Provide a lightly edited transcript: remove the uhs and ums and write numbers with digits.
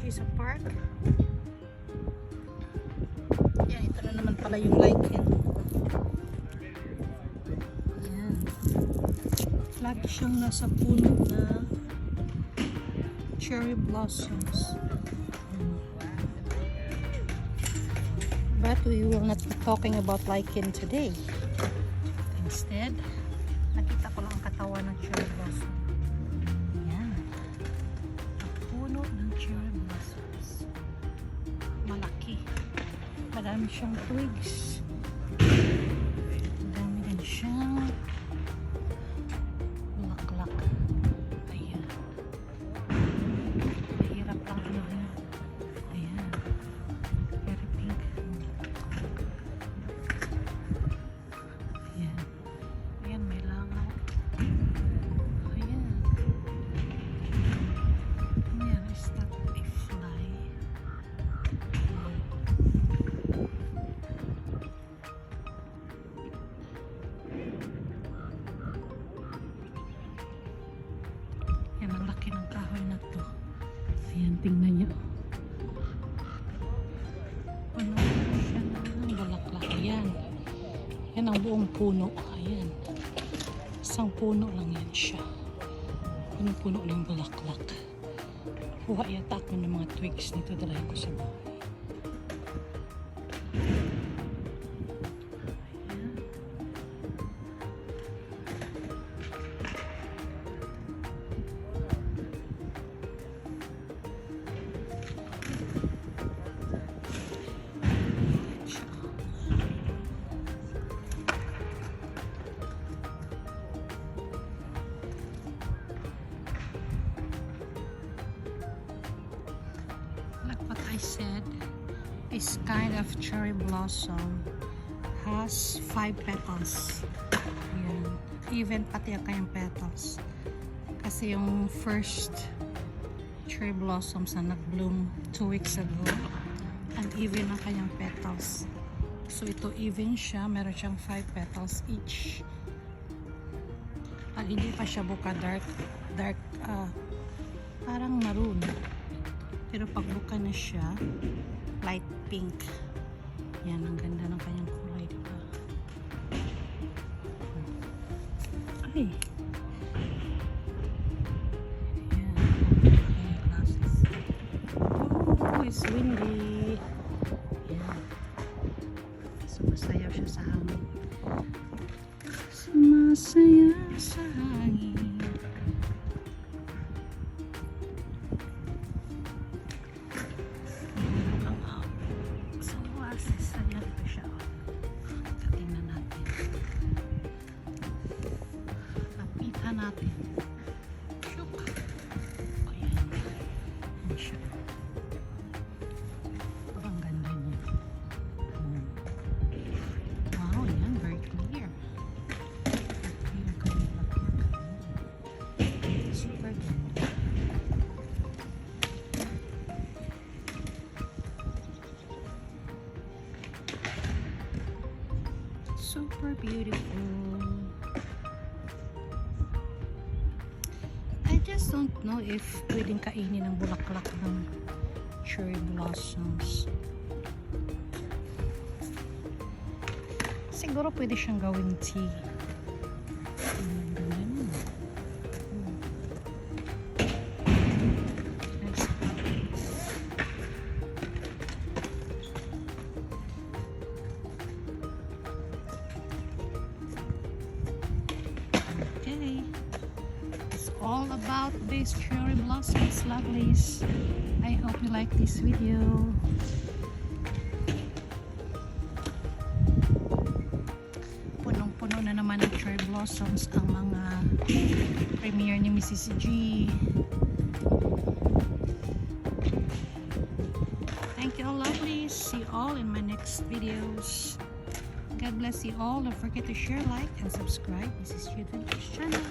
is a park. Yan, ito na naman pala yung lichen. Yan. Lagi siyang nasa puno na cherry blossoms. But we will not be talking about lichen today. Instead, nakita ko lang ang katawan ng cherry blossom. Yan. Ang puno ng cherry blossoms. Malaki. Marami siyang twigs. Marami din siyang bulaklak. Ayan. Mahirap lang yun. Ayan. Very pink. Ayan. Ayan, may langaw. Ayan. Ayan, is that a fly? Ayan, ang laki ng kahoy na to. Ayan, tingnan nyo. Ano siya ng bulaklak. Ayan. Yan ang buong puno. Ayan. Isang puno lang yan siya. Anong puno ng bulaklak. Kuha yata ako ng mga twigs nito. Dalayan ko sa bahay. Ayan. Like what I said, this kind of cherry blossom has 5 petals. Ayan. Even pati ang kanyang petals. Kasi yung first cherry blossoms na nag-bloom 2 weeks ago, and even ang kanyang petals. So ito even siya, meron siyang 5 petals each. Pag hindi pa siya buka, dark, parang maroon. Pero pag buka na siya, light pink. Yan, ang ganda ng kanyang kulay, diba? Ay! Ayan. Okay, glasses. Oh, it's windy. Ayan. Sumasayaw siya sa hangin. Sumasayaw sa hangin. Natin. Shuk. Ayan. Ayan siya. Ang ganda niya. Wow, yan. Very clear. Super ganda. Super beautiful. I just don't know if pwedeng kainin ng bulaklak ng cherry blossoms. Siguro pwede siyang gawing tea. Okay. All about these cherry blossoms, lovelies. I hope you like this video. Punong-puno na naman ng cherry blossoms ang mga premiere ni Mrs. G. Thank you all, lovelies. See you all in my next videos. God bless you all. Don't forget to share, like, and subscribe. This is G Adventures channel.